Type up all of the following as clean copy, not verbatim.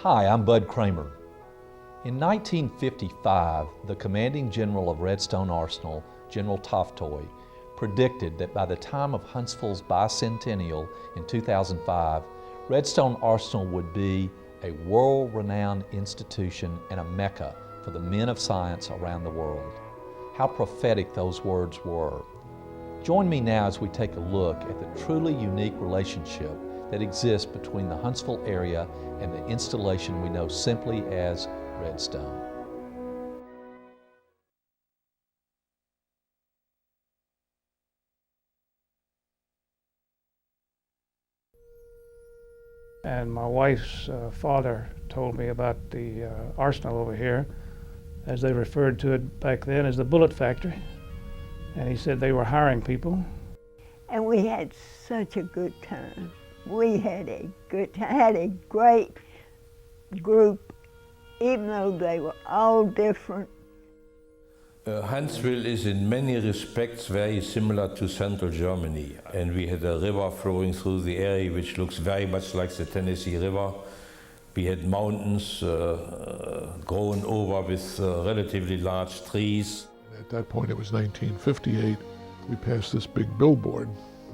Hi, I'm Bud Kramer. In 1955, the commanding general of Redstone Arsenal, General Toftoy, predicted that by the time of Huntsville's Bicentennial in 2005, Redstone Arsenal would be a world-renowned institution and a mecca for the men of science around the world. How prophetic those words were. Join me now as we take a look at the truly unique relationship that exists between the Huntsville area and the installation we know simply as Redstone. And my wife's father told me about the arsenal over here, as they referred to it back then as the bullet factory. And he said they were hiring people. And we had such a good time. We had a good time, had a great group, even though they were all different. Huntsville is in many respects very similar to central Germany, and we had a river flowing through the area which looks very much like the Tennessee River. We had mountains grown over with relatively large trees. At that point, it was 1958, we passed this big billboard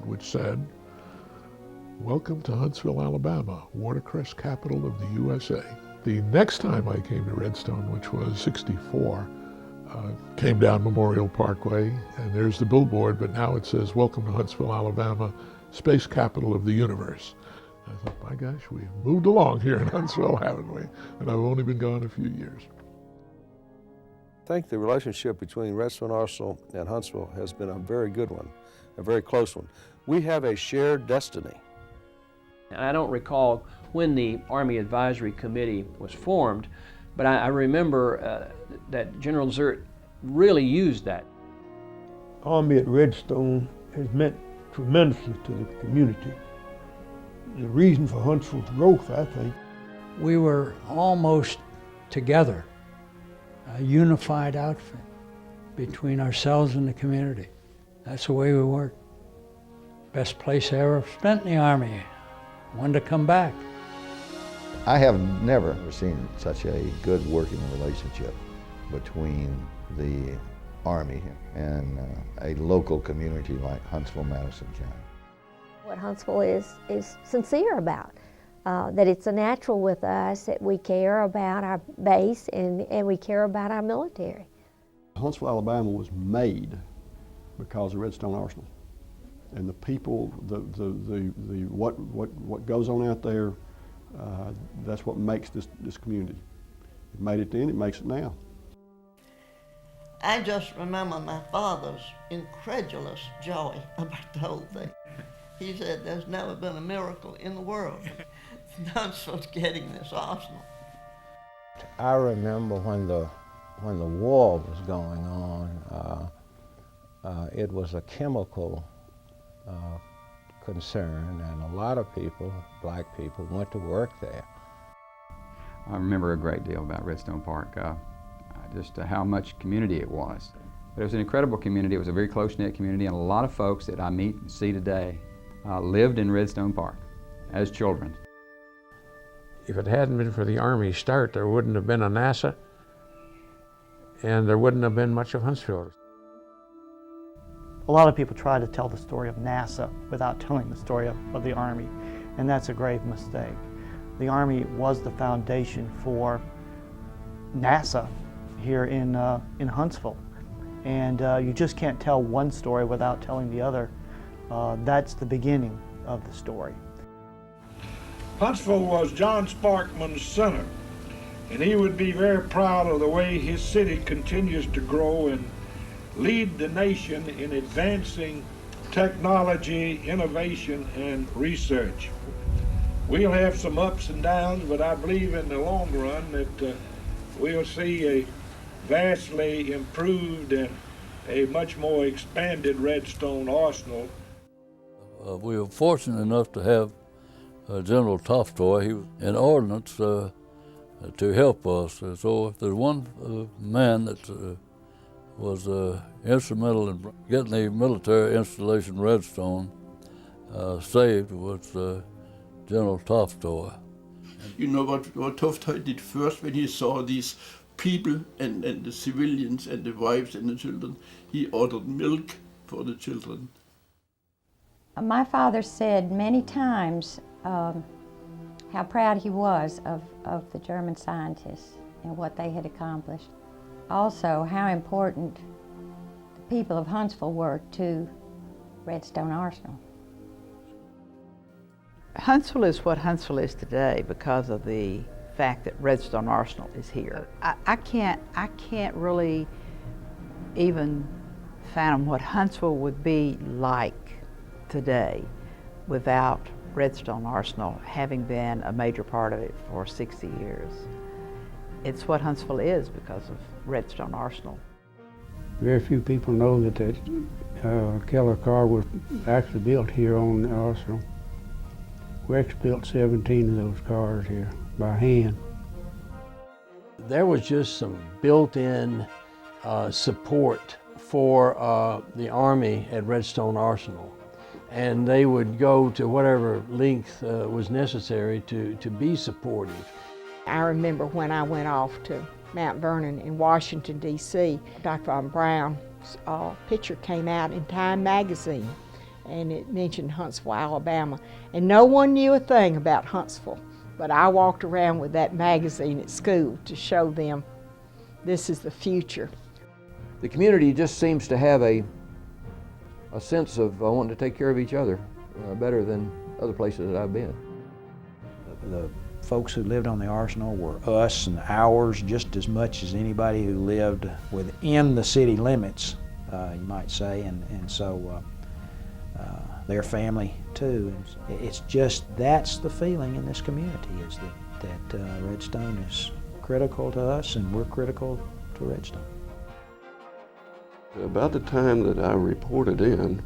which said, "Welcome to Huntsville, Alabama, watercress capital of the USA." The next time I came to Redstone, which was '64, came down Memorial Parkway, and there's the billboard, but now it says, "Welcome to Huntsville, Alabama, space capital of the universe." I thought, my gosh, we've moved along here in Huntsville, haven't we? And I've only been gone a few years. I think the relationship between Redstone Arsenal and Huntsville has been a very good one, a very close one. We have a shared destiny. I don't recall when the Army Advisory Committee was formed, but I remember that General Zert really used that. Army at Redstone has meant tremendously to the community. The reason for Huntsville's growth, I think. We were almost together, a unified outfit between ourselves and the community. That's the way we worked. Best place I ever spent in the Army. Wanted to come back. I have never seen such a good working relationship between the Army and a local community like Huntsville, Madison County. What Huntsville is sincere about, that it's a natural with us, that we care about our base and we care about our military. Huntsville, Alabama was made because of Redstone Arsenal. And the people, what goes on out there, that's what makes this community. It made it then, it makes it now. I just remember my father's incredulous joy about the whole thing. He said, "There's never been a miracle in the world. Huntsville's getting this arsenal." I remember when the war was going on, it was a chemical concern, and a lot of people, black people, went to work there. I remember a great deal about Redstone Park, just how much community it was. But it was an incredible community. It was a very close-knit community, and a lot of folks that I meet and see today lived in Redstone Park as children. If it hadn't been for the Army start, there wouldn't have been a NASA, and there wouldn't have been much of Huntsville. A lot of people try to tell the story of NASA without telling the story of the Army, and that's a grave mistake. The Army was the foundation for NASA here in Huntsville, and you just can't tell one story without telling the other. That's the beginning of the story. Huntsville was John Sparkman's center, and he would be very proud of the way his city continues to grow and lead the nation in advancing technology, innovation, and research. We'll have some ups and downs, but I believe in the long run that we'll see a vastly improved and a much more expanded Redstone Arsenal. We were fortunate enough to have General Toftoy. He was in ordnance to help us. So if there's one man that was instrumental in getting the military installation Redstone saved was General Toftoy. You know what Toftoy did first when he saw these people and the civilians and the wives and the children? He ordered milk for the children. My father said many times how proud he was of the German scientists and what they had accomplished. Also, how important the people of Huntsville were to Redstone Arsenal. Huntsville is what Huntsville is today because of the fact that Redstone Arsenal is here. I can't really even fathom what Huntsville would be like today without Redstone Arsenal having been a major part of it for 60 years. It's what Huntsville is because of Redstone Arsenal. Very few people know that that Keller car was actually built here on the Arsenal. We actually built 17 of those cars here by hand. There was just some built-in support for the Army at Redstone Arsenal. And they would go to whatever length was necessary to be supportive. I remember when I went off to Mount Vernon in Washington, D.C., Dr. Von Braun's picture came out in Time magazine, and it mentioned Huntsville, Alabama. And no one knew a thing about Huntsville, but I walked around with that magazine at school to show them this is the future. The community just seems to have a sense of wanting to take care of each other better than other places that I've been. The folks who lived on the Arsenal were us and ours just as much as anybody who lived within the city limits, you might say, and so their family too. It's just, that's the feeling in this community, is that Redstone is critical to us and we're critical to Redstone. About the time that I reported in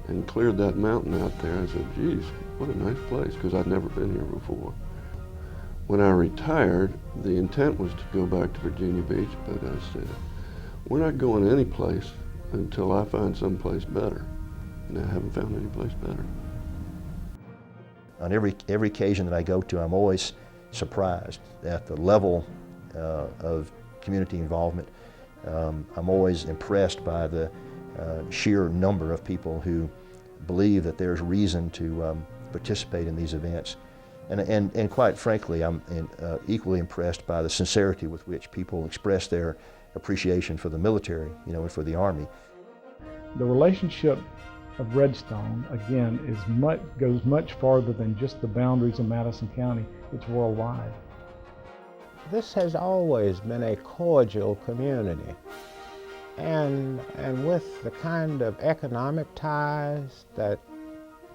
and cleared that mountain out there, I said, geez, what a nice place, because I'd never been here before. When I retired, the intent was to go back to Virginia Beach, but I said, we're not going any place until I find someplace better. And I haven't found any place better. On every occasion that I go to, I'm always surprised at the level of community involvement. I'm always impressed by the sheer number of people who believe that there's reason to participate in these events. And quite frankly, I'm equally impressed by the sincerity with which people express their appreciation for the military, and for the Army. The relationship of Redstone, again, goes much farther than just the boundaries of Madison County. It's worldwide. This has always been a cordial community. And with the kind of economic ties that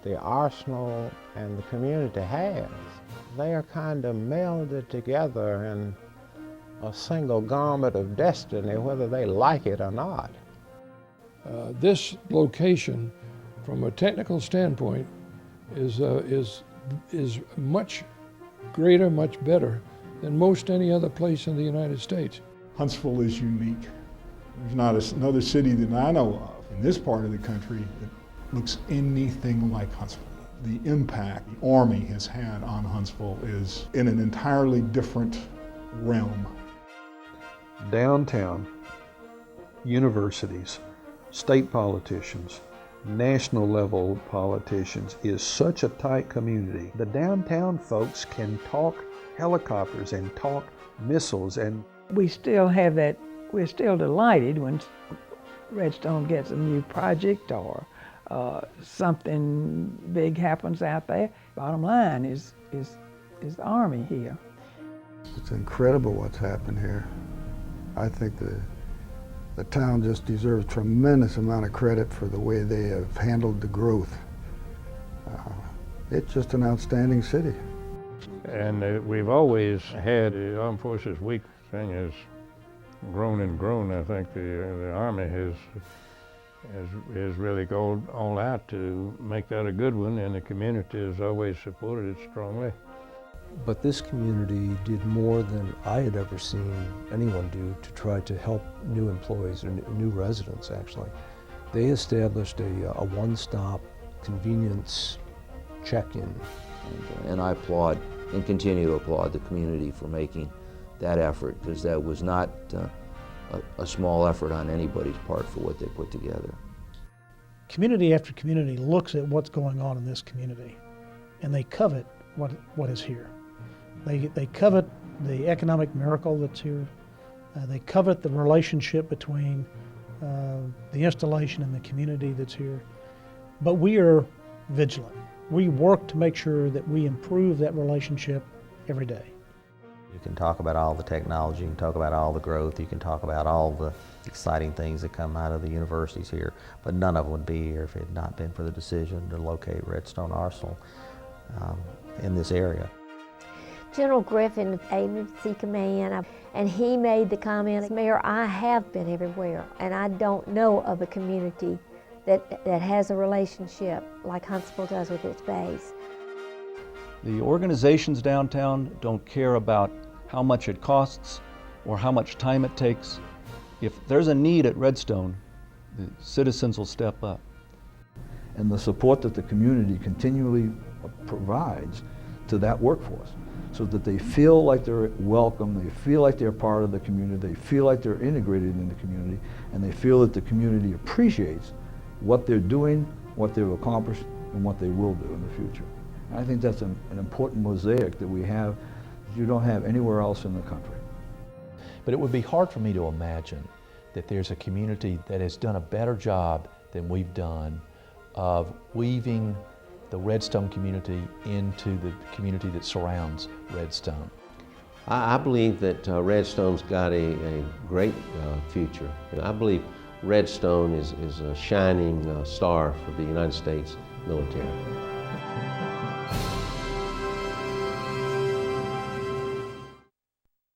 the Arsenal and the community has, they are kind of melded together in a single garment of destiny, whether they like it or not. This location, from a technical standpoint, is much greater, much better than most any other place in the United States. Huntsville is unique. There's not another city that I know of in this part of the country that looks anything like Huntsville. The impact the Army has had on Huntsville is in an entirely different realm. Downtown, universities, state politicians, national level politicians is such a tight community. The downtown folks can talk helicopters and talk missiles, and we still have that. We're still delighted when Redstone gets a new project or something big happens out there. Bottom line is the Army here. It's incredible what's happened here. I think the town just deserves a tremendous amount of credit for the way they have handled the growth. It's just an outstanding city. And we've always had the Armed Forces Week thing has grown and grown. I think the Army has really gone all out to make that a good one, and the community has always supported it strongly. But this community did more than I had ever seen anyone do to try to help new employees or new residents, actually. They established a one-stop convenience check-in. And I applaud and continue to applaud the community for making that effort, because that was not a small effort on anybody's part for what they put together. Community after community looks at what's going on in this community, and they covet what is here. They covet the economic miracle that's here. They covet the relationship between the installation and the community that's here. But we are vigilant. We work to make sure that we improve that relationship every day. You can talk about all the technology, you can talk about all the growth, you can talk about all the exciting things that come out of the universities here, but none of them would be here if it had not been for the decision to locate Redstone Arsenal in this area. General Griffin, agency command, and he made the comment, Mayor, I have been everywhere, and I don't know of a community that has a relationship like Huntsville does with its base. The organizations downtown don't care about how much it costs or how much time it takes. If there's a need at Redstone, the citizens will step up. And the support that the community continually provides to that workforce, so that they feel like they're welcome, they feel like they're part of the community, they feel like they're integrated in the community, and they feel that the community appreciates what they're doing, what they've accomplished, and what they will do in the future. And I think that's an important mosaic that we have that you don't have anywhere else in the country. But it would be hard for me to imagine that there's a community that has done a better job than we've done of weaving the Redstone community into the community that surrounds Redstone. I believe that Redstone's got a great future. And I believe Redstone is a shining star for the United States military.